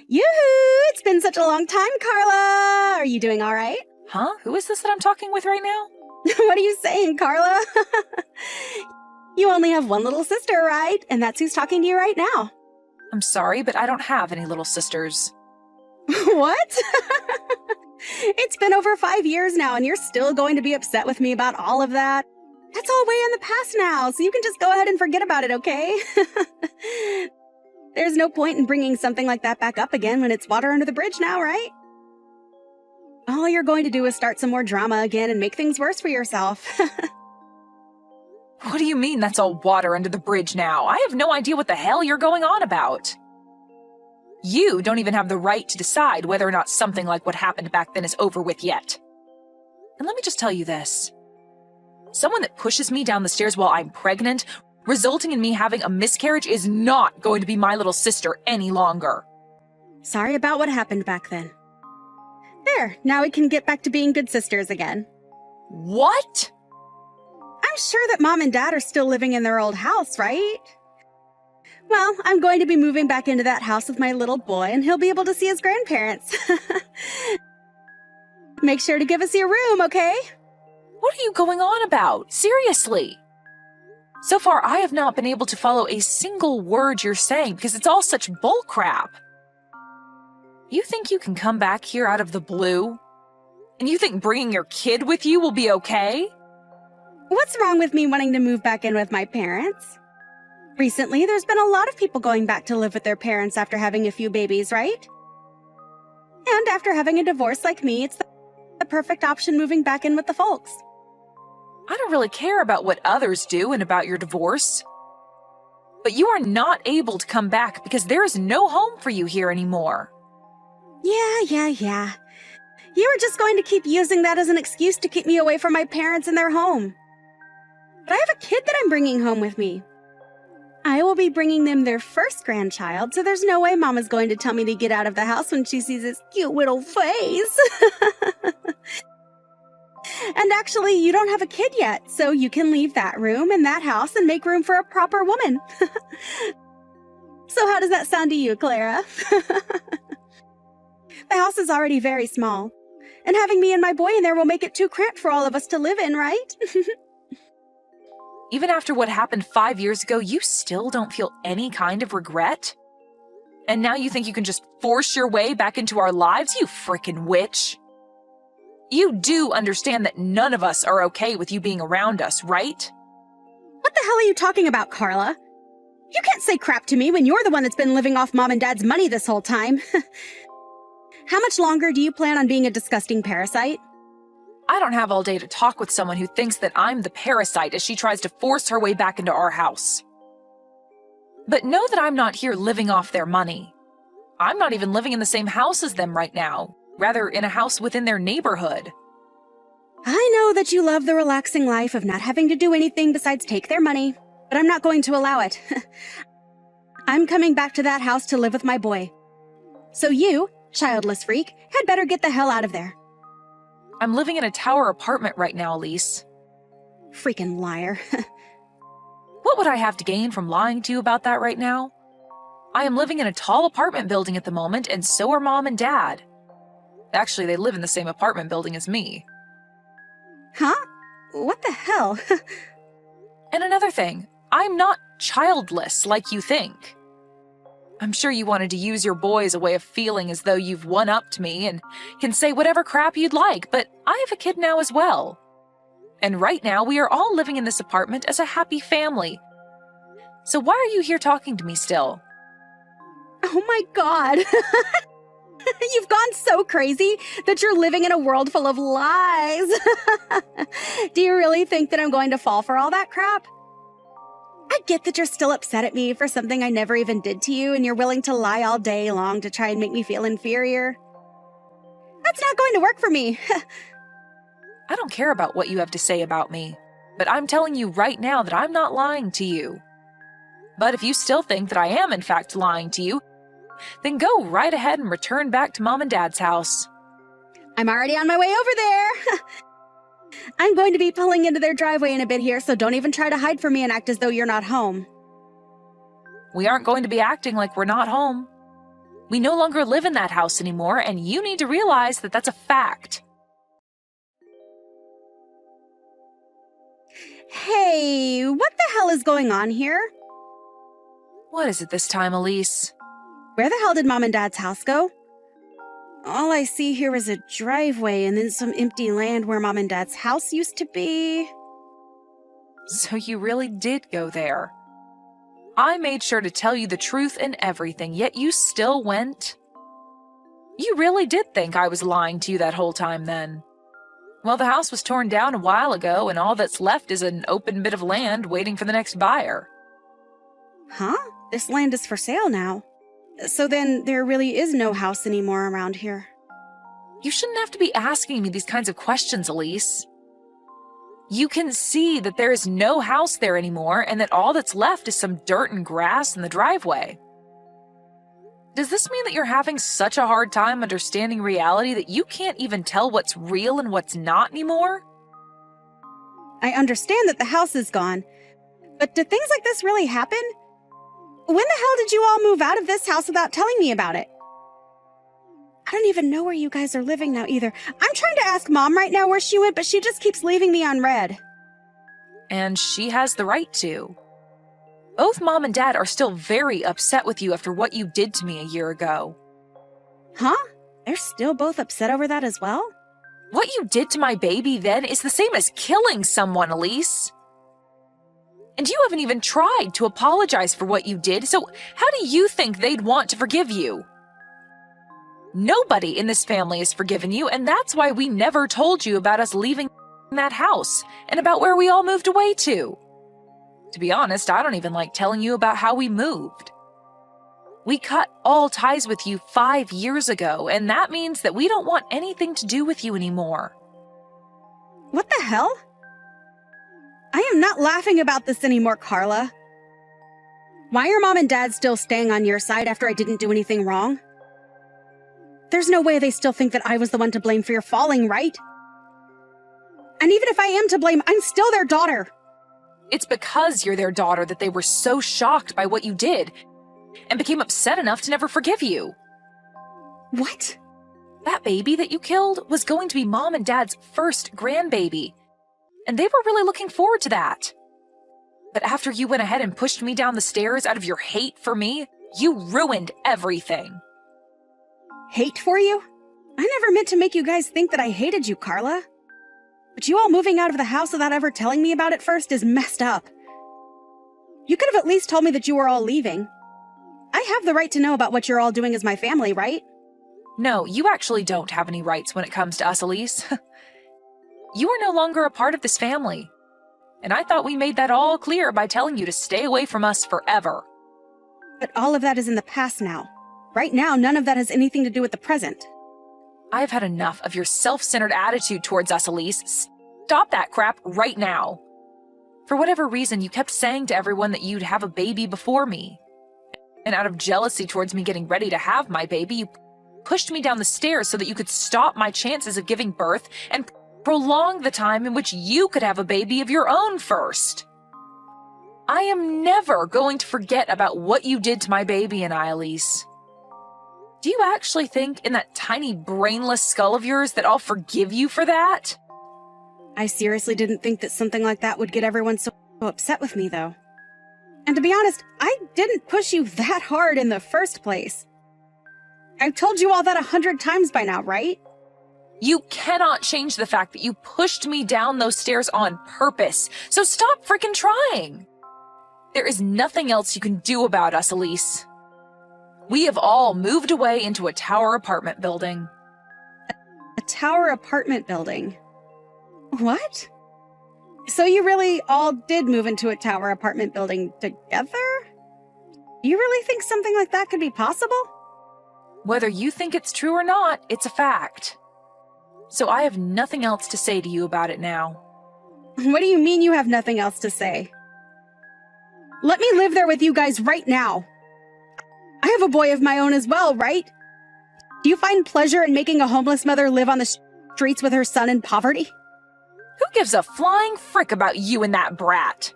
Yoo-hoo! It's been such a long time, Carla! Are you doing all right? Huh? Who is this that I'm talking with right now? What are you saying, Carla? You only have one little sister, right? And that's who's talking to you right now. I'm sorry, but I don't have any little sisters. What? It's been over 5 years now, and you're still going to be upset with me about all of that? That's all way in the past now, so you can just go ahead and forget about it, okay? There's no point in bringing something like that back up again when it's water under the bridge now, right? All you're going to do is start some more drama again and make things worse for yourself. What do you mean that's all water under the bridge now? I have no idea what the hell you're going on about. You don't even have the right to decide whether or not something like what happened back then is over with yet. And let me just tell you this. Someone that pushes me down the stairs while I'm pregnant, resulting in me having a miscarriage, is not going to be my little sister any longer. Sorry about what happened back then. There, now we can get back to being good sisters again. What? I'm sure that Mom and Dad are still living in their old house, right? Well, I'm going to be moving back into that house with my little boy, and he'll be able to see his grandparents. Make sure to give us your room, okay? What are you going on about? Seriously? So far, I have not been able to follow a single word you're saying because it's all such bullcrap. You think you can come back here out of the blue? And you think bringing your kid with you will be okay? What's wrong with me wanting to move back in with my parents? Recently, there's been a lot of people going back to live with their parents after having a few babies, right? And after having a divorce like me, it's the perfect option moving back in with the folks. I don't really care about what others do and about your divorce. But you are not able to come back because there is no home for you here anymore. Yeah. You were just going to keep using that as an excuse to keep me away from my parents and their home. But I have a kid that I'm bringing home with me. I will be bringing them their first grandchild, so there's no way Mama's going to tell me to get out of the house when she sees his cute little face. And actually, you don't have a kid yet, so you can leave that room and that house and make room for a proper woman. So how does that sound to you, Clara? The house is already very small, and having me and my boy in there will make it too cramped for all of us to live in, right? Even after what happened 5 years ago, you still don't feel any kind of regret? And now you think you can just force your way back into our lives, you frickin' witch? You do understand that none of us are okay with you being around us, right? What the hell are you talking about, Carla? You can't say crap to me when you're the one that's been living off Mom and Dad's money this whole time. How much longer do you plan on being a disgusting parasite? I don't have all day to talk with someone who thinks that I'm the parasite as she tries to force her way back into our house. But know that I'm not here living off their money. I'm not even living in the same house as them right now, rather in a house within their neighborhood. I know that you love the relaxing life of not having to do anything besides take their money, but I'm not going to allow it. I'm coming back to that house to live with my boy. So you, childless freak, had better get the hell out of there. I'm living in a tower apartment right now, Elise. Freaking liar. What would I have to gain from lying to you about that right now? I am living in a tall apartment building at the moment, and so are Mom and Dad. Actually, they live in the same apartment building as me. Huh? What the hell? And another thing, I'm not childless like you think. I'm sure you wanted to use your boy as a way of feeling as though you've one-upped me and can say whatever crap you'd like, but I have a kid now as well. And right now, we are all living in this apartment as a happy family. So why are you here talking to me still? Oh my god. You've gone so crazy that you're living in a world full of lies. Do you really think that I'm going to fall for all that crap? I get that you're still upset at me for something I never even did to you, and you're willing to lie all day long to try and make me feel inferior. That's not going to work for me. I don't care about what you have to say about me, but I'm telling you right now that I'm not lying to you. But if you still think that I am in fact lying to you, then go right ahead and return back to Mom and Dad's house. I'm already on my way over there. I'm going to be pulling into their driveway in a bit here, so don't even try to hide from me and act as though you're not home. We aren't going to be acting like we're not home. We no longer live in that house anymore, and you need to realize that that's a fact. Hey, what the hell is going on here? What is it this time, Elise? Where the hell did Mom and Dad's house go? All I see here is a driveway and then some empty land where Mom and Dad's house used to be. So you really did go there. I made sure to tell you the truth and everything, yet you still went. You really did think I was lying to you that whole time then. Well, the house was torn down a while ago, and all that's left is an open bit of land waiting for the next buyer. Huh? This land is for sale now. So then there really is no house anymore around here. You shouldn't have to be asking me these kinds of questions, Elise. You can see that there is no house there anymore and that all that's left is some dirt and grass in the driveway. Does this mean that you're having such a hard time understanding reality that you can't even tell what's real and what's not anymore? I understand that the house is gone, but do things like this really happen? When the hell did you all move out of this house without telling me about it? I don't even know where you guys are living now either. I'm trying to ask Mom right now where she went, but she just keeps leaving me unread. And she has the right to. Both Mom and Dad are still very upset with you after what you did to me a year ago. Huh? They're still both upset over that as well? What you did to my baby then is the same as killing someone, Elise. And you haven't even tried to apologize for what you did, so how do you think they'd want to forgive you? Nobody in this family has forgiven you, and that's why we never told you about us leaving that house and about where we all moved away to. To be honest, I don't even like telling you about how we moved. We cut all ties with you 5 years ago, and that means that we don't want anything to do with you anymore. What the hell? I am not laughing about this anymore, Carla. Why are Mom and Dad still staying on your side after I didn't do anything wrong? There's no way they still think that I was the one to blame for your falling, right? And even if I am to blame, I'm still their daughter. It's because you're their daughter that they were so shocked by what you did and became upset enough to never forgive you. What? That baby that you killed was going to be Mom and Dad's first grandbaby, and they were really looking forward to that. But after you went ahead and pushed me down the stairs out of your hate for me, you ruined everything. Hate for you? I never meant to make you guys think that I hated you, Carla. But you all moving out of the house without ever telling me about it first is messed up. You could have at least told me that you were all leaving. I have the right to know about what you're all doing as my family, right? No, you actually don't have any rights when it comes to us, Elise. You are no longer a part of this family. And I thought we made that all clear by telling you to stay away from us forever. But all of that is in the past now. Right now, none of that has anything to do with the present. I've had enough of your self-centered attitude towards us, Elise. Stop that crap right now. For whatever reason, you kept saying to everyone that you'd have a baby before me. And out of jealousy towards me getting ready to have my baby, you pushed me down the stairs so that you could stop my chances of giving birth and prolong the time in which you could have a baby of your own first. I am never going to forget about what you did to my baby and I, Elise. Do you actually think in that tiny brainless skull of yours that I'll forgive you for that? I seriously didn't think that something like that would get everyone so upset with me, though. And to be honest, I didn't push you that hard in the first place. I've told you all that 100 times by now, right? You cannot change the fact that you pushed me down those stairs on purpose, so stop freaking trying. There is nothing else you can do about us, Elise. We have all moved away into a tower apartment building. A tower apartment building? What? So you really all did move into a tower apartment building together? Do you really think something like that could be possible? Whether you think it's true or not, it's a fact. So I have nothing else to say to you about it now. What do you mean you have nothing else to say? Let me live there with you guys right now. I have a boy of my own as well, right? Do you find pleasure in making a homeless mother live on the streets with her son in poverty? Who gives a flying frick about you and that brat?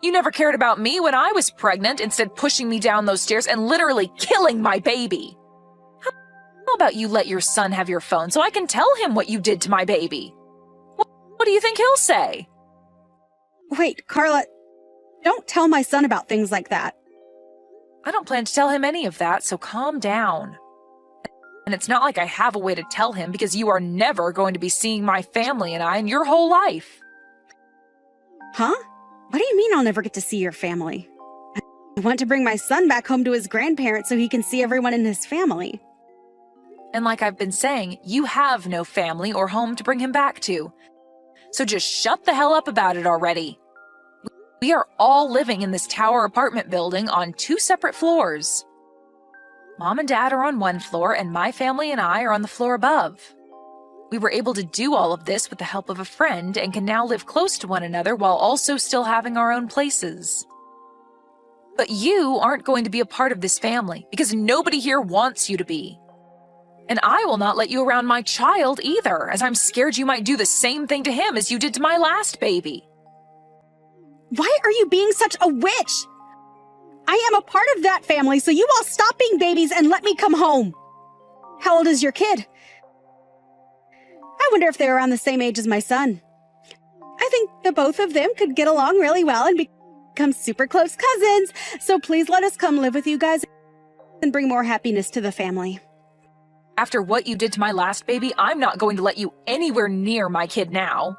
You never cared about me when I was pregnant, instead pushing me down those stairs and literally killing my baby. How about you let your son have your phone so I can tell him what you did to my baby? What do you think he'll say? Wait, Carla, don't tell my son about things like that. I don't plan to tell him any of that, so calm down. And it's not like I have a way to tell him because you are never going to be seeing my family and I in your whole life. Huh? What do you mean I'll never get to see your family? I want to bring my son back home to his grandparents so he can see everyone in his family. And like I've been saying, you have no family or home to bring him back to. So just shut the hell up about it already. We are all living in this tower apartment building on 2 separate floors. Mom and Dad are on 1 floor, and my family and I are on the floor above. We were able to do all of this with the help of a friend and can now live close to one another while also still having our own places. But you aren't going to be a part of this family because nobody here wants you to be. And I will not let you around my child either, as I'm scared you might do the same thing to him as you did to my last baby. Why are you being such a witch? I am a part of that family, so you all stop being babies and let me come home. How old is your kid? I wonder if they're around the same age as my son. I think the both of them could get along really well and become super close cousins, so please let us come live with you guys and bring more happiness to the family. After what you did to my last baby, I'm not going to let you anywhere near my kid now.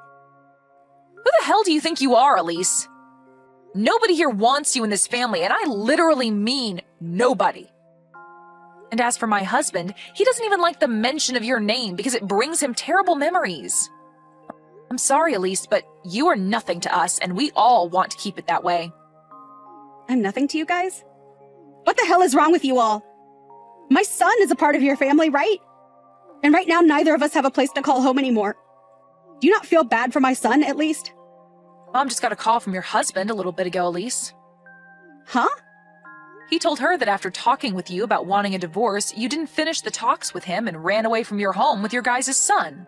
Who the hell do you think you are, Elise? Nobody here wants you in this family, and I literally mean nobody. And as for my husband, he doesn't even like the mention of your name because it brings him terrible memories. I'm sorry, Elise, but you are nothing to us, and we all want to keep it that way. I'm nothing to you guys? What the hell is wrong with you all? My son is a part of your family, right? And right now, neither of us have a place to call home anymore. Do you not feel bad for my son, at least? Mom just got a call from your husband a little bit ago, Elise. Huh? He told her that after talking with you about wanting a divorce, you didn't finish the talks with him and ran away from your home with your guys' son.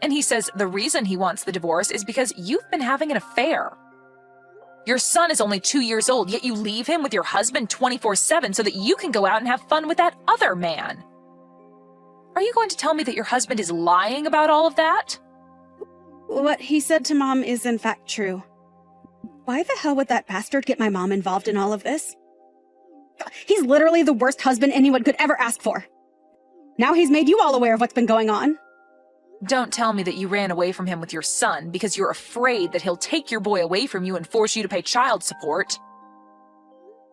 And he says the reason he wants the divorce is because you've been having an affair. Your son is only 2 years old, yet you leave him with your husband 24/7 so that you can go out and have fun with that other man. Are you going to tell me that your husband is lying about all of that? What he said to Mom is in fact true. Why the hell would that bastard get my mom involved in all of this? He's literally the worst husband anyone could ever ask for. Now he's made you all aware of what's been going on. Don't tell me that you ran away from him with your son because you're afraid that he'll take your boy away from you and force you to pay child support.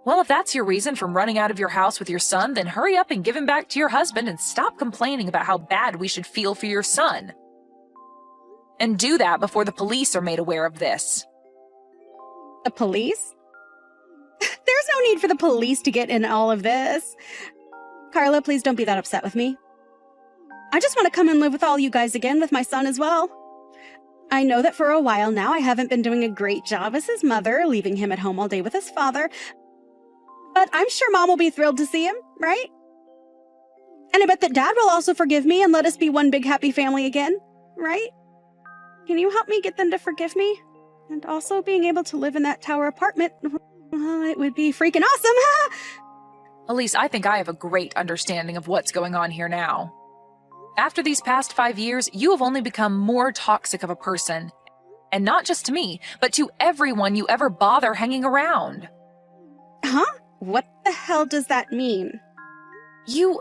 Well, if that's your reason for running out of your house with your son, then hurry up and give him back to your husband and stop complaining about how bad we should feel for your son. And do that before the police are made aware of this. The police? There's no need for the police to get in all of this. Carla, please don't be that upset with me. I just want to come and live with all you guys again with my son as well. I know that for a while now I haven't been doing a great job as his mother, leaving him at home all day with his father. But I'm sure Mom will be thrilled to see him, right? And I bet that Dad will also forgive me and let us be one big happy family again, right? Can you help me get them to forgive me? And also being able to live in that tower apartment, well, it would be freaking awesome, Elise, I think I have a great understanding of what's going on here now. After these past 5 years, you have only become more toxic of a person. And not just to me, but to everyone you ever bother hanging around. Huh? What the hell does that mean? You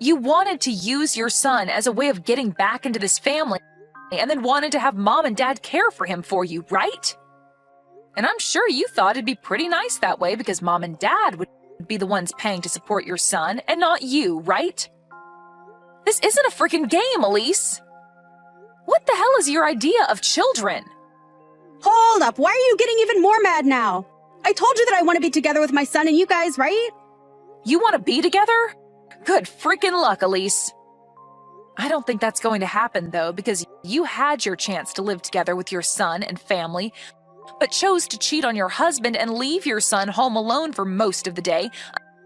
wanted to use your son as a way of getting back into this family, and then wanted to have Mom and Dad care for him for you, right? And I'm sure you thought it'd be pretty nice that way because Mom and Dad would be the ones paying to support your son, and not you, right? This isn't a freaking game, Elise. What the hell is your idea of children? Hold up, why are you getting even more mad now? I told you that I want to be together with my son and you guys, right? You want to be together? Good freaking luck, Elise. I don't think that's going to happen, though, because you had your chance to live together with your son and family, but chose to cheat on your husband and leave your son home alone for most of the day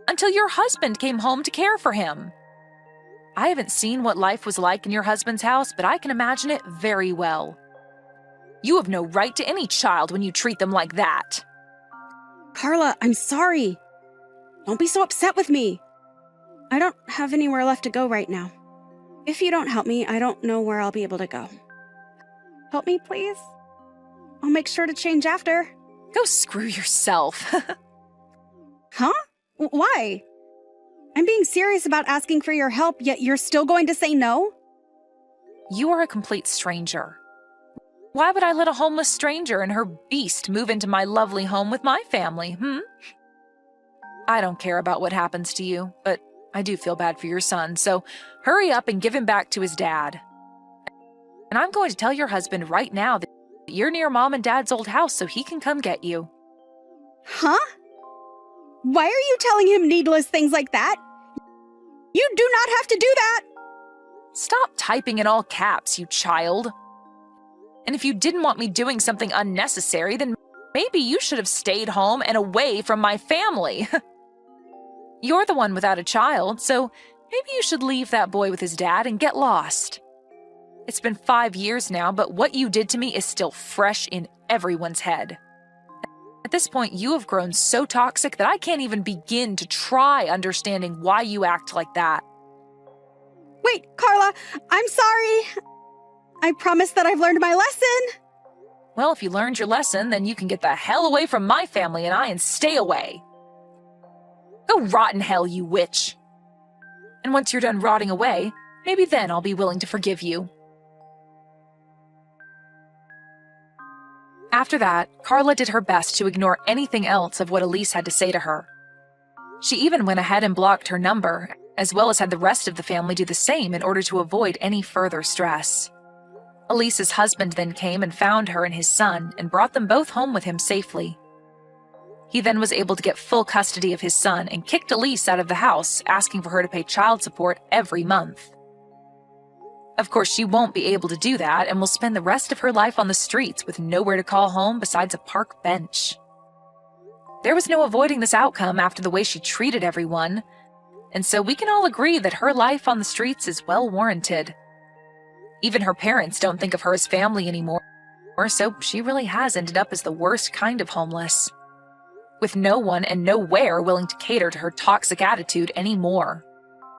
until your husband came home to care for him. I haven't seen what life was like in your husband's house, but I can imagine it very well. You have no right to any child when you treat them like that. Carla, I'm sorry. Don't be so upset with me. I don't have anywhere left to go right now. If you don't help me, I don't know where I'll be able to go. Help me, please? I'll make sure to change after. Go screw yourself. Huh? Why? I'm being serious about asking for your help, yet you're still going to say no? You are a complete stranger. Why would I let a homeless stranger and her beast move into my lovely home with my family, I don't care about what happens to you, but I do feel bad for your son, so hurry up and give him back to his dad. And I'm going to tell your husband right now that you're near Mom and Dad's old house so he can come get you. Huh? Why are you telling him needless things like that? You do not have to do that! Stop typing in all caps, you child. And if you didn't want me doing something unnecessary, then maybe you should have stayed home and away from my family. You're the one without a child, so maybe you should leave that boy with his dad and get lost. It's been 5 years now, but what you did to me is still fresh in everyone's head. At this point, you have grown so toxic that I can't even begin to try understanding why you act like that. Wait, Carla, I'm sorry. I promise that I've learned my lesson. Well, if you learned your lesson, then you can get the hell away from my family and I and stay away. Go rot in hell, you witch. And once you're done rotting away, maybe then I'll be willing to forgive you. After that, Carla did her best to ignore anything else of what Elise had to say to her. She even went ahead and blocked her number, as well as had the rest of the family do the same in order to avoid any further stress. Elise's husband then came and found her and his son and brought them both home with him safely. He then was able to get full custody of his son and kicked Elise out of the house, asking for her to pay child support every month. Of course, she won't be able to do that and will spend the rest of her life on the streets with nowhere to call home besides a park bench. There was no avoiding this outcome after the way she treated everyone, and so we can all agree that her life on the streets is well warranted. Even her parents don't think of her as family anymore, so she really has ended up as the worst kind of homeless, with no one and nowhere willing to cater to her toxic attitude anymore.